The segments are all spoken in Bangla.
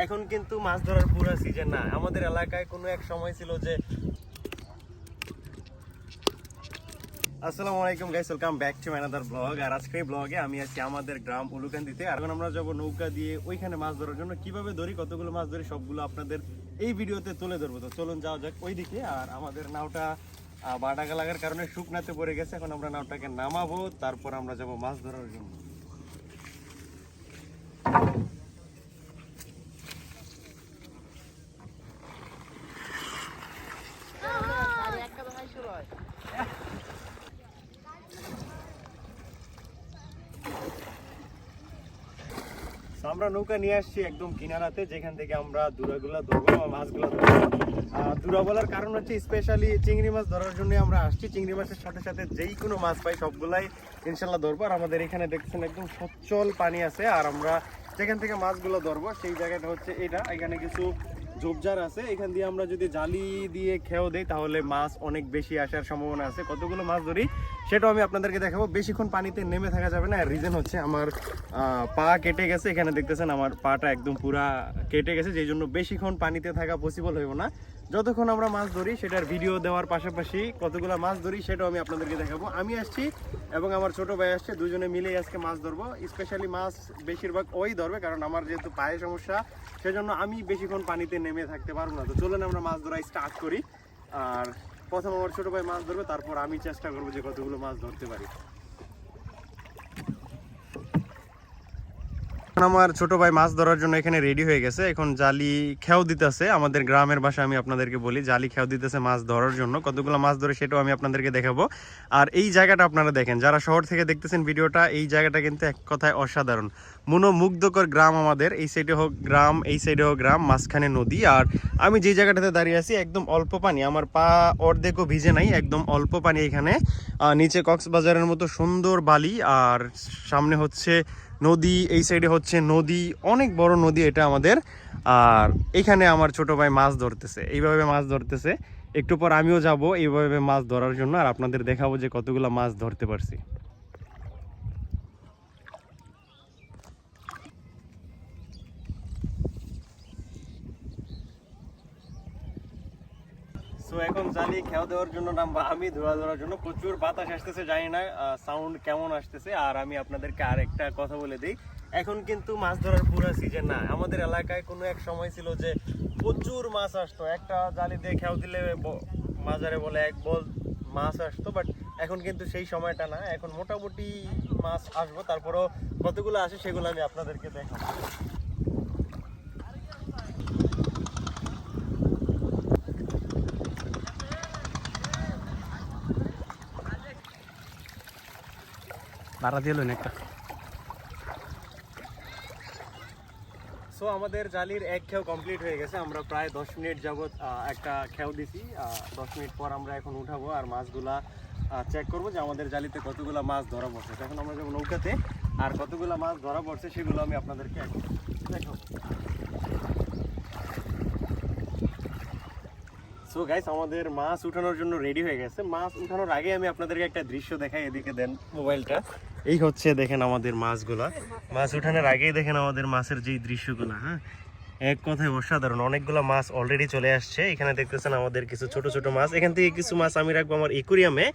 এখন কিন্তু মাছ ধরার পুরো সিজন না। আমাদের এলাকায় কোনো এক সময় ছিল যে আসসালামু আলাইকুম guys, welcome back to another vlog. আর আজকে এই ব্লগে আমি আছি আমাদের গ্রাম উলুকান্দিতে। আর এখন আমরা যাব নৌকা দিয়ে ওইখানে মাছ ধরার জন্য। কিভাবে ধরি, কতগুলো মাছ ধরি, সবগুলো আপনাদের এই ভিডিওতে তুলে ধরবো। তো চলুন যাওয়া যাক ওইদিকে। আর আমাদের নাওটা বাটাকা লাগার কারণে শুকনাতে পড়ে গেছে। এখন আমরা নাওটাকে নামাবো, তারপর আমরা যাব মাছ ধরার জন্য। আমরা নৌকা নিয়ে আসছি একদম কিনারাতে, যেখান থেকে আমরা দুরাগুলা ধরবো বা মাছগুলো ধরবো। দুরা বলার কারণ হচ্ছে স্পেশালি চিংড়ি মাছ ধরার জন্য আমরা আসছি। চিংড়ি মাছের সাথে সাথে যেই কোনো মাছ পাই সবগুলাই ইনশাল্লাহ ধরবো। আর আমাদের এখানে দেখছেন একদম সচ্ছল পানি আছে। আর আমরা যেখান থেকে মাছগুলো ধরবো সেই জায়গাটা হচ্ছে এটা। এখানে কিছু ঝোপঝাড় আছে, এখান দিয়ে আমরা যদি জালি দিয়ে খেয়েও দেই তাহলে মাছ অনেক বেশি আসার সম্ভাবনা আছে। কতগুলো মাছ ধরি সেটাও আমি আপনাদেরকে দেখাবো। বেশিক্ষণ পানিতে নেমে থাকা যাবে না। রিজন হচ্ছে আমার পা কেটে গেছে। এখানে দেখতেছেন আমার পাটা একদম পুরা কেটে গেছে, যেই জন্য বেশিক্ষণ পানিতে থাকা পসিবল হইব না। যতক্ষণ আমরা মাছ ধরি সেটার ভিডিও দেওয়ার পাশাপাশি কতগুলো মাছ ধরি সেটাও আমি আপনাদেরকে দেখাবো। আমি আসছি এবং আমার ছোট ভাই আসছে, দুজনে মিলেই আজকে মাছ ধরবো। স্পেশালি মাছ বেশিরভাগ ওই ধরবে, কারণ আমার যেহেতু পায়ে সমস্যা সেজন্য আমি বেশিক্ষণ পানিতে নেমে থাকতে পারবো না। তো চলুন আমরা মাছ ধরা স্টার্ট করি। আর প্রথম আমার ছোট ভাই মাছ ধরবে, তারপর আমি চেষ্টা করবো যে কতগুলো মাছ ধরতে পারি। আমার ছোট ভাই মাছ ধরার জন্য এখানে রেডি হয়ে গেছে। এখন জালি খেও দিতেছে। আমাদের গ্রামের ভাষা আমি আপনাদেরকে বলি, জালি খেও দিতেছে মাছ ধরার জন্য। কতগুলো মাছ ধরে সেটাও আমি আপনাদেরকে দেখাবো। আর এই জায়গাটা আপনারা দেখেন, যারা শহর থেকে দেখতেছেন ভিডিওটা, এই জায়গাটা কিন্তু এক কথায় অসাধারণ, মনোমুগ্ধকর গ্রাম। আমাদের এই সাইডে হোক গ্রাম, এই সাইডে হোক গ্রাম, মাঝখানে নদী। আর আমি যে জায়গাটাতে দাঁড়িয়ে আছি একদম অল্প পানি, আমার পা অর্ধেকও ভিজে নাই, একদম অল্প পানি এখানে। নিচে কক্সবাজারের মতো সুন্দর বালি, আর সামনে হচ্ছে নদী, এই সাইডে হচ্ছে নদী, অনেক বড় নদী এটা আমাদের। আর এখানে আমার ছোট ভাই মাছ ধরতেছে, এইভাবে মাছ ধরতেছে। একটু পর আমিও যাব এইভাবে মাছ ধরার জন্য, আর আপনাদের দেখাবো যে কতগুলো মাছ ধরতে পারছি। তো এখন জালি খেয়া দেওয়ার জন্য নামবা আমি, ধোয়া ধরার জন্য। প্রচুর বাতাস আসতেছে, জানি না সাউন্ড কেমন আসতেছে। আর আমি আপনাদেরকে আর একটা কথা বলে দিই, এখন কিন্তু মাছ ধরার পুরো সিজন না। আমাদের এলাকায় কোনো এক সময় ছিল যে প্রচুর মাছ আসতো, একটা জালি দিয়ে খেয়াও দিলে মাজারে বলে এক বল মাছ আসতো। বাট এখন কিন্তু সেই সময়টা না, এখন মোটামুটি মাছ আসবো। তারপরও কতগুলো আসে সেগুলো আমি আপনাদেরকে দেখাবো। ভাড়া দিয়ে লইন একটা। সো আমাদের জালির এক খেও কমপ্লিট হয়ে গেছে। আমরা প্রায় 10 মিনিট যাবত একটা খেও দিছি। 10 মিনিট পর আমরা এখন উঠাবো আর মাছগুলা চেক করবো যে আমাদের জালিতে কতগুলো মাছ ধরা পড়ছে। এখন আমরা যাবো নৌকাতে, আর কতগুলো মাছ ধরা পড়ছে সেগুলো আমি আপনাদেরকে দেখাবো। সো গাইস, আমাদের মাছ উঠানোর জন্য রেডি হয়ে গেছে। মাছ উঠানোর আগে আমি আপনাদেরকে একটা দৃশ্য দেখাই, এদিকে দেন মোবাইলটা। এই হচ্ছে দেখেন আমাদের মাছগুলা, মাছ উঠানোর আগেই দেখেন আমাদের মাছের যেই দৃশ্যগুলা, হ্যাঁ এক কথায় অসাধারণ। অনেকগুলো মাছ অলরেডি চলে আসছে। এখানে দেখতেছেন আমাদের কিছু ছোট ছোট মাছ, এখান থেকে কিছু মাছ আমি রাখবো আমার একুরিয়ামে,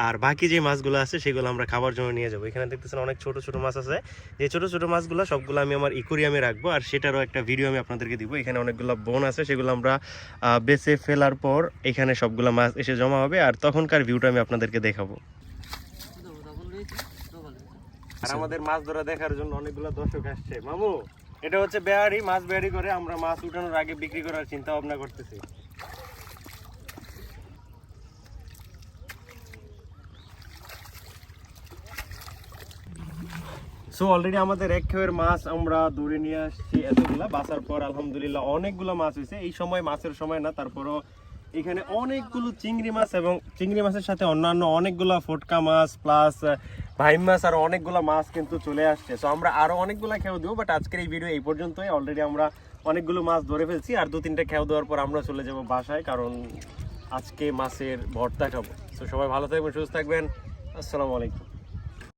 আর বাকি যে মাছগুলো আছে সেগুলো আমরা খাবার জন্য নিয়ে যাবো। এখানে দেখতেছেন অনেক ছোট ছোট মাছ আছে। এই ছোট ছোট মাছগুলো সবগুলো আমি আমার একুরিয়ামে রাখবো, আর সেটারও একটা ভিডিও আমি আপনাদেরকে দিব। এখানে অনেকগুলো বোন আছে, সেগুলো আমরা বেছে ফেলার পর এখানে সবগুলো মাছ এসে জমা হবে, আর তখনকার ভিউটা আমি আপনাদেরকে দেখাবো। আর আমাদের মাছ ধরা দেখার জন্য অনেকগুলো দর্শক আসছে। মামু, এটা হচ্ছে বেয়ারি, মাছ বেয়ারি করে আমরা মাছ উঠানোর আগে বিক্রি করার চিন্তা ভাবনা করতেছি। সো অলরেডি আমাদের এক খেয়ের মাছ আমরা ধরে নিয়ে আসছি এতগুলা। বাসার পর আলহামদুলিল্লাহ অনেকগুলো মাছ হয়েছে। এই সময় মাছের সময় না, তারপরও এখানে অনেকগুলো চিংড়ি মাছ এবং চিংড়ি মাছের সাথে অন্যান্য অনেকগুলো ফটকা মাছ প্লাস ভাইম মাছ আর অনেকগুলো মাছ কিন্তু চলে আসছে। সো আমরা আরো অনেকগুলো খেয়েও দেবো, বাট আজকের এই ভিডিও এই পর্যন্তই। অলরেডি আমরা অনেকগুলো মাছ ধরে ফেলছি, আর 2-3টা খেয়েও দেওয়ার পর আমরা চলে যাব বাসায়, কারণ আজকে মাছের ভর্তা খাবো। তো সবাই ভালো থাকবেন, সুস্থ থাকবেন। আসসালামু আলাইকুম।